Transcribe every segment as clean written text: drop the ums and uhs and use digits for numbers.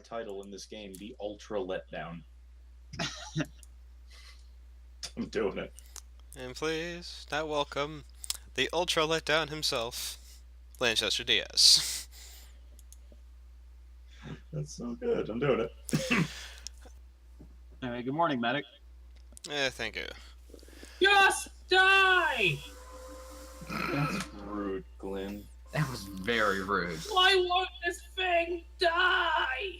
title in this game, the Ultra Letdown. I'm doing it. And please, now welcome the Ultra Letdown himself, Lanchester Diaz. That's so good. I'm doing it. Hey, good morning, medic. Thank you. Just die! That's rude, Glenn. That was very rude. Why won't this thing die?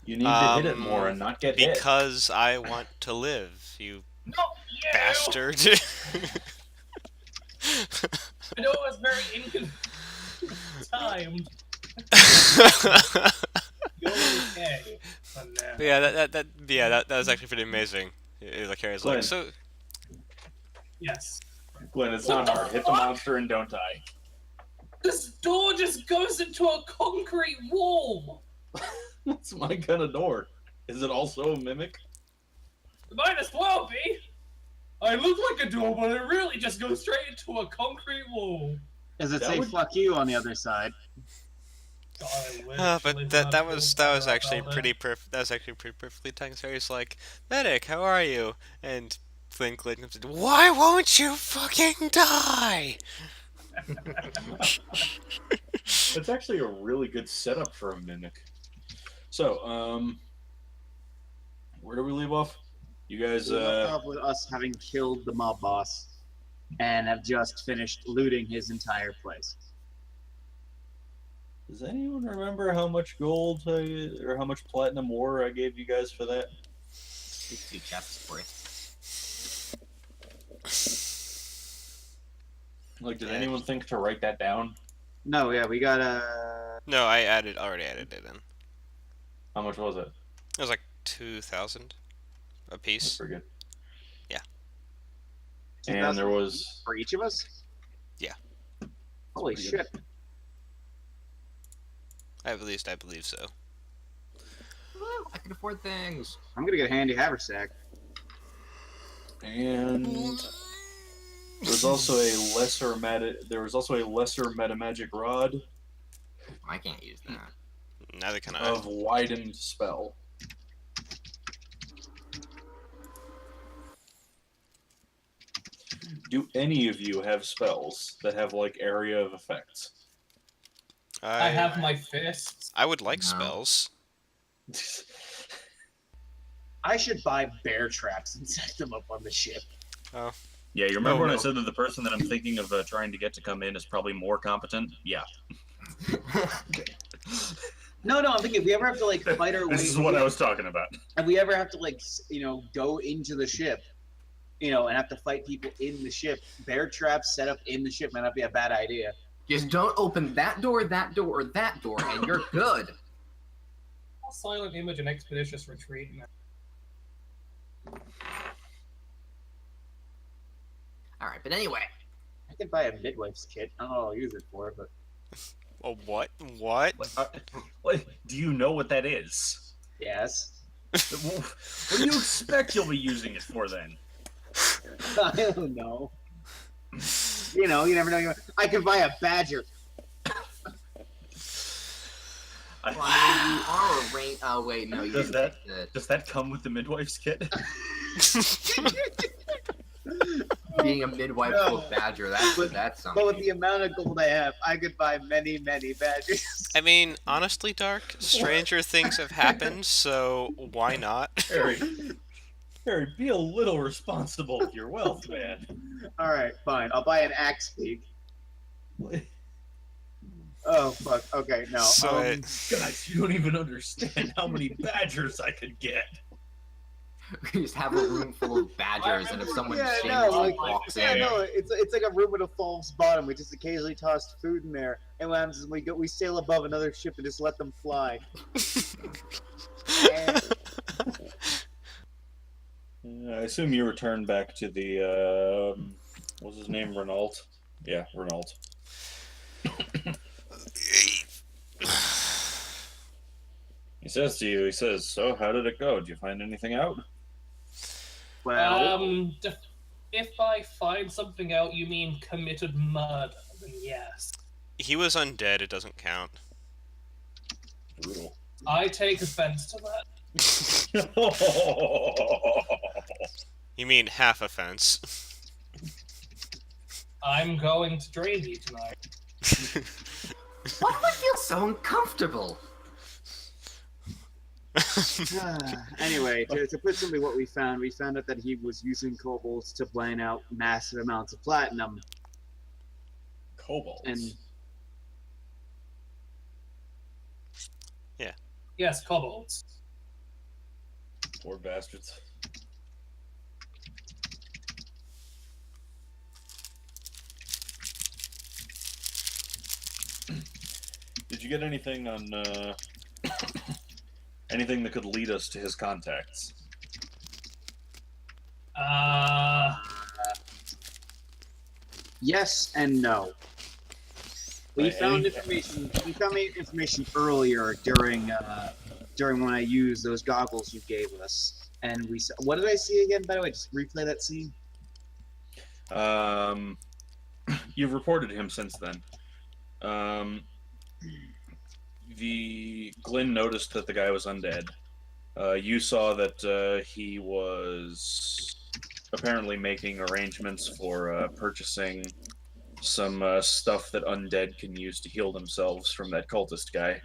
You need to hit it more and not get hit. Because I want to live, you Not you! bastard. I know it was very inconvenient time. You're okay. But no. Yeah, that was actually pretty amazing. Like Harry's like, Glenn. so Yes. Glenn, it's not hard. Hit the monster and don't die. This door just goes into a concrete wall. That's my kind of door. Is it also a mimic? It might as well be. I look like a door, but it really just goes straight into a concrete wall. Does it That say would- "fuck you" on the other side? God, I wish. but that was actually pretty perfect. That was actually pretty perfectly timed. Harry's like, medic, how are you? And Glenn comes in, why won't you fucking die? That's actually a really good setup for a mimic. So, where do we leave off? You guys, We left off with us having killed the mob boss and have just finished looting his entire place. does anyone remember how much gold or how much platinum ore I gave you guys for that? 60 chests for it. Like, did anyone think to write that down? No, yeah, we got No, I already added it in. How much was it? It was like 2,000 a That's piece. pretty good. Yeah. And there was... for each of us. Yeah. Holy Pretty shit! At least I believe so. Woo, I can afford things. I'm gonna get a handy haversack. And there was also a lesser meta magic rod I can't use that. Neither can I. of widened spell. Do any of you have spells that have like area of effects? I have my fists. I would like No. spells. I should buy bear traps and set them up on the ship. Yeah, you remember Oh, when I no. said that the person that I'm thinking of trying to get to come in is probably more competent? Yeah. No, I'm thinking if we ever have to like fight our way, This is what I was talking about. if we ever have to like go into the ship, and have to fight people in the ship, bear traps set up in the ship might not be a bad idea. Just don't open that door, or that door, and you're good. Silent image and expeditious retreat. Alright, but anyway. I could buy a midwife's kit. I don't know what I'll use it for, but Oh, what? What? What, do you know what that is? yes. What do you expect you'll be using it for then? I don't know. You never know. I could buy a badger. Well, I mean, you are a rank. Oh, wait, no, you Does didn't that- take Does that come with the midwife's kit? being a midwife No. full badger. That's But something. with the amount of gold I have, I could buy many, many badgers. I mean, honestly, Dark, stranger things have happened, so why not? Harry, be a little responsible with your wealth, man. All right, fine. I'll buy an axe beak. Oh fuck. Okay, no. So, Guys, you don't even understand how many badgers I could get. We just have a room full of badgers, and if someone Yeah, shamelessly no, like- walks Yeah, in, no. It's like a room with a false bottom. We just occasionally toss food in there, and what happens is we sail above another ship and just let them fly. And I assume you return back to the, what was his name, Renault? Yeah, Renault. He says to you, so how did it go? Did you find anything out? well, If I find something out, you mean committed murder, then yes. he was undead, it doesn't count. Brutal. I take offense to that. You mean half offense? I'm going to drain you tonight. Why do I feel so uncomfortable? Anyway, to put simply what we found out that he was using kobolds to plan out massive amounts of platinum. Kobolds. And Yes, kobolds. Poor bastards. Did you get anything on anything that could lead us to his contacts? yes and no. We Right, found any- information. We found information earlier during when I used those goggles you gave us, and we. What did I see again? By the way, just replay that scene. You've reported him since then. Glenn noticed that the guy was undead. You saw that he was apparently making arrangements for purchasing some stuff that undead can use to heal themselves from that cultist guy.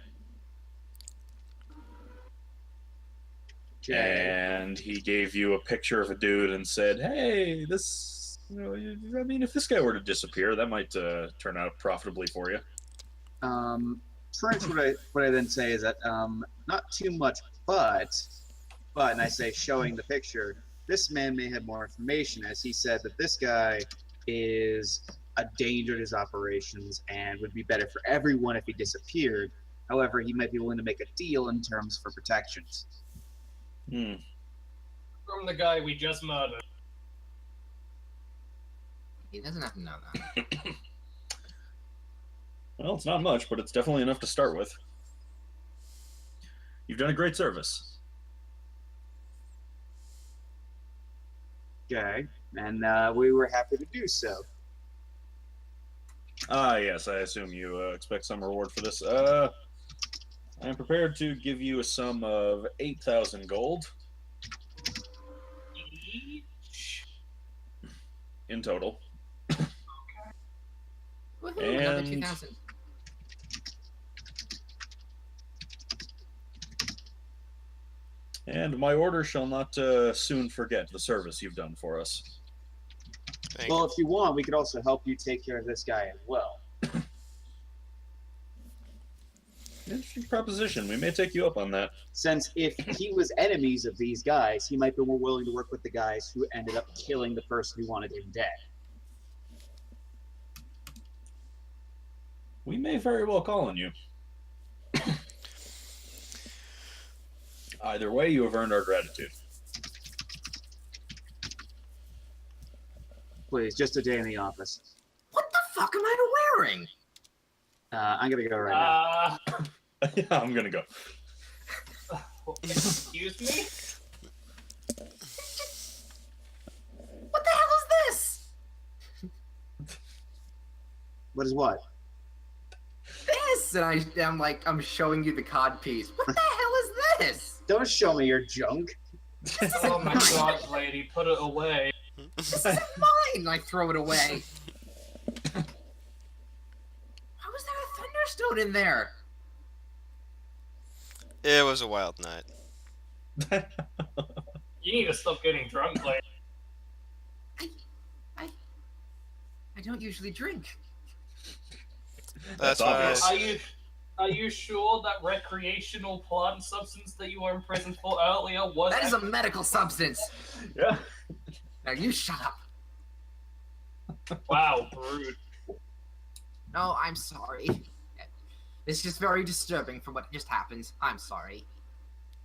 Okay. And he gave you a picture of a dude and said, "Hey, this, I mean, if this guy were to disappear, that might turn out profitably for you." First, what I then say is that not too much, but and I say showing the picture, this man may have more information, as he said that this guy is a danger to his operations and would be better for everyone if he disappeared. However, he might be willing to make a deal in terms for protections. From the guy we just murdered. He doesn't have to know that. Well, it's not much, but it's definitely enough to start with. You've done a great service. Okay, and we were happy to do so. Yes, I assume you expect some reward for this. I am prepared to give you a sum of 8,000 gold Each? in total. Woohoo, another And- 2,000. And my order shall not soon forget the service you've done for us. Thank Well, if you want, we could also help you take care of this guy as well. Interesting proposition. We may take you up on that. Since if he was enemies of these guys, he might be more willing to work with the guys who ended up killing the person who wanted him dead. We may very well call on you. Either way, you have earned our gratitude. Please, just a day in the office. What the fuck am I wearing? I'm gonna go right now. Yeah, I'm gonna go. Excuse me? What the hell is this? What is what? This! And I'm showing you the cod piece. What the hell is this? Don't show me your junk. Oh my god, lady, put it away. This isn't mine! And I throw it away. How was there a thunderstone in there? It was a wild night. You need to stop getting drunk, lady. I don't usually drink. That's obvious. why. Are you sure that recreational plant substance that you were in prison for earlier was... That is a medical substance. Yeah. Now you shut up. Wow, rude. No, I'm sorry. It's just very disturbing for what just happened. I'm sorry.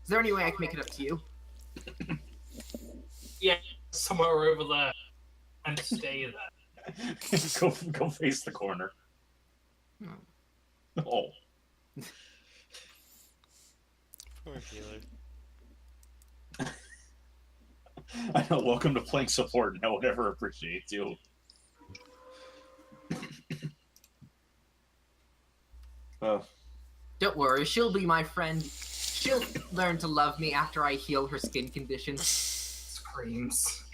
Is there any way I can make it up to you? Yeah, somewhere over there. And stay there. Go face the corner. Oh. Poor healer. I know, welcome to playing support. No one ever appreciates you. Don't worry, she'll be my friend She'll learn to love me after I heal her skin condition. Screams.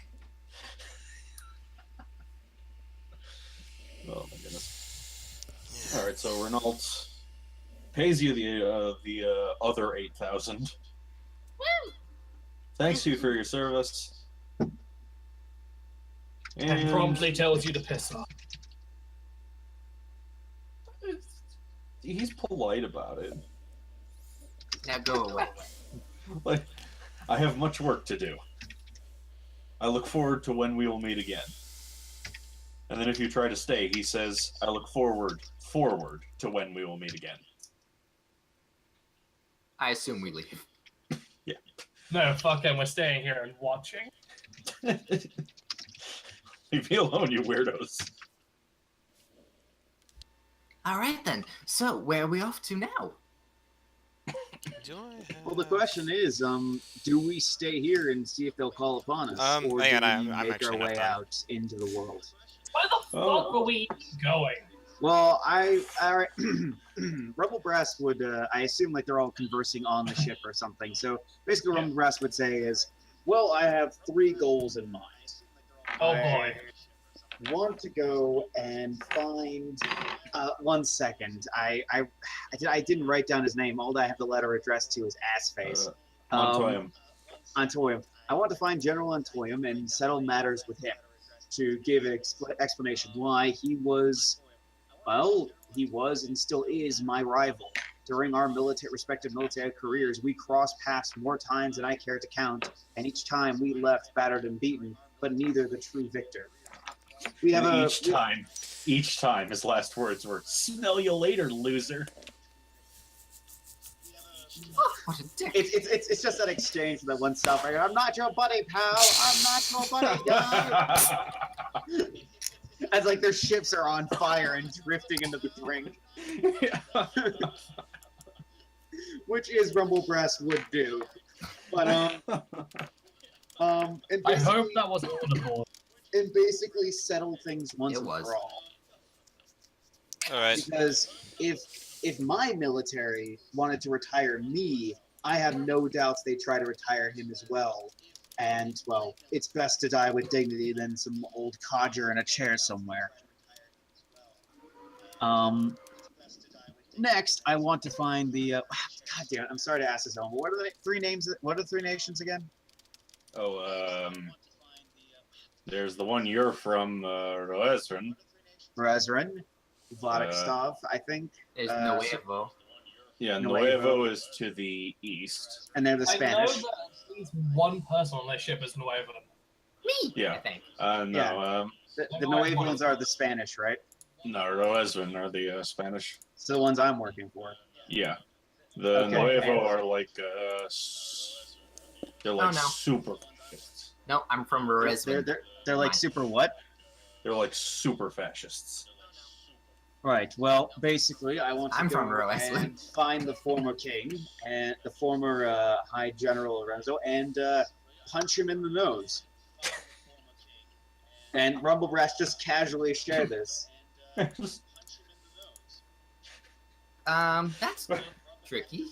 Oh my goodness. All right, so Renault pays you the other 8,000. Thanks you for your service. And promptly tells you to piss off. He's polite about it. Now go away. Like, I have much work to do. I look forward to when we will meet again. And then if you try to stay, he says, I look forward to when we will meet again. I assume we leave. Yeah. No, fuck him. We're staying here and watching. Leave me alone, you weirdos. Alright then, so where are we off to now? Well, the question is, do we stay here and see if they'll call upon us, or hang do on, we I'm make our actually not way done. out into the world? Where the fuck are we going? Well, Rebel Brass would, I assume, like they're all conversing on the ship or something. So basically, Rebel Brass would say is, well, I have 3 goals in mind. Oh boy. I want to go and find. 1 second. I didn't write down his name. All I have the letter addressed to is Assface. Montoyam. Antoyum. I want to find General Antoyum and settle matters with him to give an explanation why he was and still is my rival. During our respective military careers, we crossed paths more times than I care to count, and each time we left battered and beaten, but neither the true victor. We have Each time, his last words were, "Smell you later, loser." Oh, what a dick. It's just that exchange that one self. I'm not your buddy, pal. I'm not your buddy, guy. As like their ships are on fire and drifting into the drink, which is Rumble Brass would do. But and I hope that was audible. and basically settle things once It and was. for all. Alright. Because if my military wanted to retire me, I have no doubts they'd try to retire him as well. And, well, it's best to die with dignity than some old codger in a chair somewhere. Next, I want to find the... God damn it, I'm sorry to ask this, Owen, but what are the 3 names? What are the 3 nations again? Oh, there's the one you're from, Roezren. Razran, Vladikstov, I think. There's Uh, Nuevo. Yeah, Nuevo. Nuevo is to the east. And they're the I know Spanish. that at least one person on their ship is Nuevo. Me, Yeah. I think. No, Yeah. The Nuevos are the Spanish, right? no, Roezren are the Spanish. So the ones I'm working for. Yeah. The Okay. Nuevo are like, they're like no. super fascists. No, I'm from Resvin. They're like Mine. super what? They're like super fascists. Right. Well, basically, I want to I'm go from Roesland. and find the former king and the former High General Lorenzo and punch him in the nose. And Rumble Brass just casually share this. That's tricky.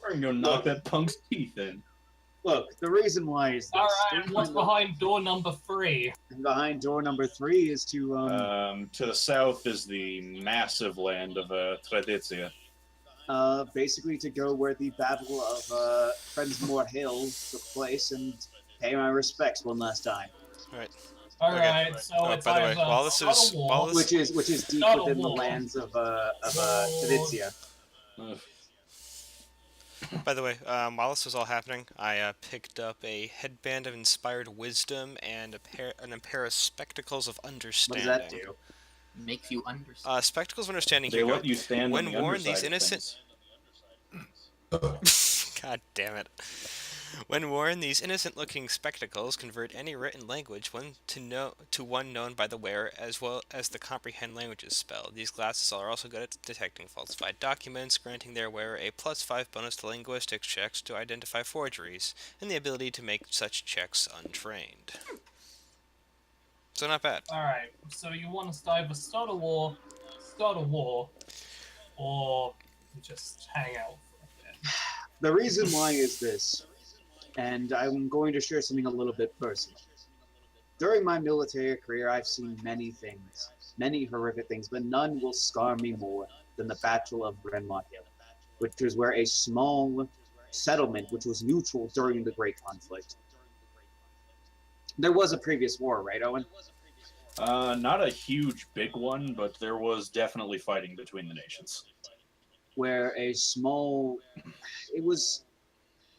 We're gonna go knock that punk's teeth in. Look, the reason why is this. Alright, what's behind door number 3? And behind door number 3 is to To the south is the massive land of Tradizia. basically to go where the Battle of Friendsmore Hill took place and pay my respects one last time. Alright, so Oh, it's by the way, either while this is- start a war, while this- Which is deep Not a within the war. lands of Tradizia. By the way, while this was all happening, I picked up a headband of inspired wisdom and a pair of spectacles of What understanding. does that do? Makes you understand. Spectacles of understanding. They Here you let you stand When on the worn, underside these of innocent- things. God damn it. When worn, these innocent-looking spectacles convert any written language to one known by the wearer, as well as the comprehend languages spelled. These glasses are also good at detecting falsified documents, granting their wearer a +5 bonus to linguistics checks to identify forgeries, and the ability to make such checks untrained. So not bad. Alright, so you want to either start a war, or just hang out for a bit. The reason why is this, and I'm going to share something a little bit personal. During my military career, I've seen many things, many horrific things, but none will scar me more than the Battle of Grenmont Hill, which was where a small settlement, which was neutral during the Great Conflict. There was a previous war, right, Owen? Not a huge big one, but there was definitely fighting between the nations. Where a small, it was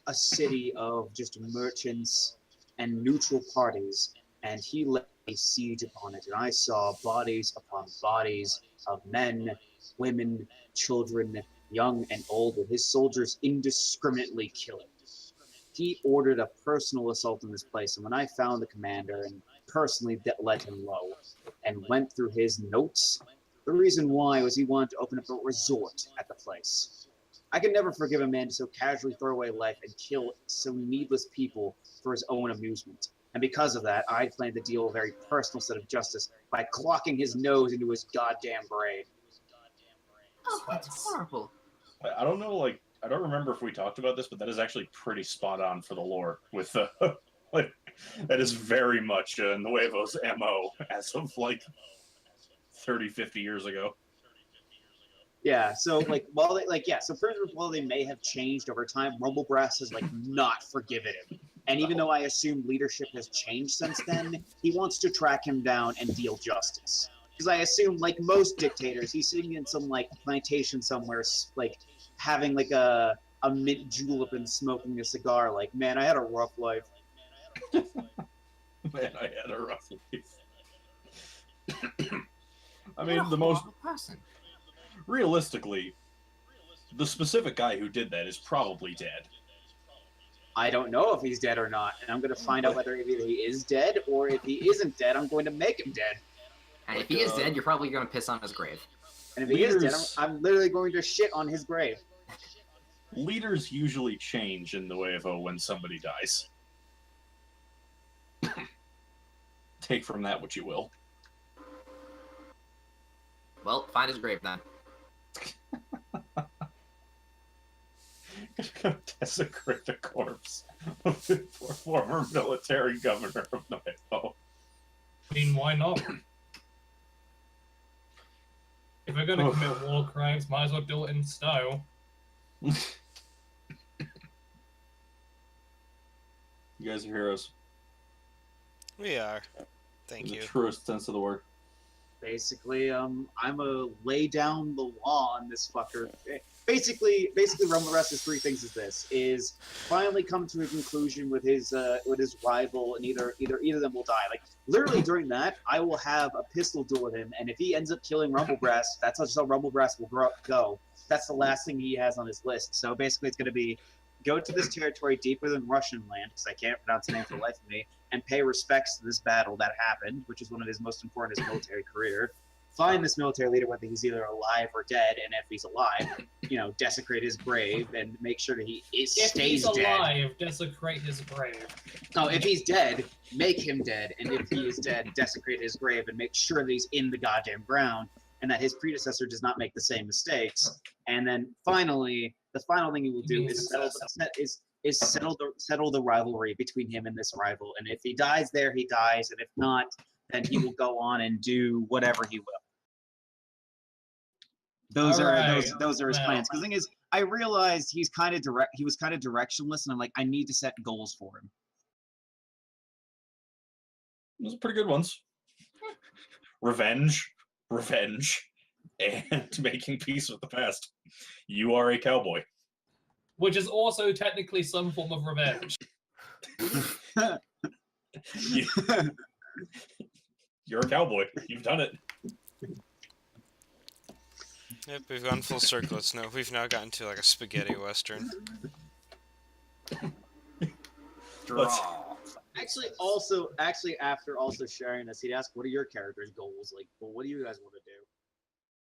a city of just merchants and neutral parties, and he led a siege upon it. And I saw bodies upon bodies of men, women, children, young and old, with his soldiers indiscriminately killing. He ordered a personal assault in this place, and when I found the commander and personally let him low and went through his notes, the reason why was he wanted to open up a resort at the place. I can never forgive a man to so casually throw away life and kill so needless people for his own amusement. And because of that, I plan to deal a very personal set of justice by clocking his nose into his goddamn brain. Oh, that's horrible. I don't know, like, I don't remember if we talked about this, but that is actually pretty spot on for the lore. With like, that is very much Nuevo's MO as of like 30, 50 years ago. Yeah, so like so prisoners, while they may have changed over time, Rumble Brass has like not forgiven him. And even though I assume leadership has changed since then, he wants to track him down and deal justice. Because I assume, like most dictators, he's sitting in some like plantation somewhere, like having like a mint julep and smoking a cigar. Like, man, I had a rough life. Man, I had a rough life. I mean, the most person. Realistically, the specific guy who did that is probably dead. I don't know if he's dead or not, and I'm going to find out whether either he is dead or if he isn't dead, I'm going to make him dead. And if he is dead, you're probably going to piss on his grave. And if he is dead, I'm literally going to shit on his grave. Leaders usually change in Nuevo when somebody dies. Take from that what you will. Well, find his grave then. Desecrate the corpse of the former military governor of Nuevo. I mean, why not? If we're gonna commit war crimes, might as well do it in style. You guys are heroes. We are. Thank In you. the truest sense of the word. Basically, I'm a lay down the law on this fucker. Basically, Rumble Rest is three things. Is finally come to a conclusion with his rival, and either of them will die. Like literally during that, I will have a pistol duel with him, and if he ends up killing Rumble Brass, that's just how Rumble Brass will go. That's the last thing he has on his list. So basically, it's going to be go to this territory deeper than Russian land, because I can't pronounce the name for the life of me, and pay respects to this battle that happened, which is one of his most important in his military career. Find this military leader, whether he's either alive or dead, and if he's alive, desecrate his grave and make sure that he stays dead. If he's alive, desecrate his grave. No, if he's dead, make him dead, and if he is dead, desecrate his grave and make sure that he's in the goddamn ground, and that his predecessor does not make the same mistakes. And then finally, the final thing he will do is settle the rivalry between him and this rival. And if he dies there, he dies, and if not, then he will go on and do whatever he will. Those are his plans. Because the thing is, I realized he was kind of directionless, and I'm like, I need to set goals for him. Those are pretty good ones. Revenge, and making peace with the past. You are a cowboy. Which is also technically some form of revenge. You're a cowboy. You've done it. Yep, we've gone full circle. We've now gotten to like a spaghetti western. Actually, after sharing this, he'd ask, "What are your characters' goals? Like, well, what do you guys want to do?"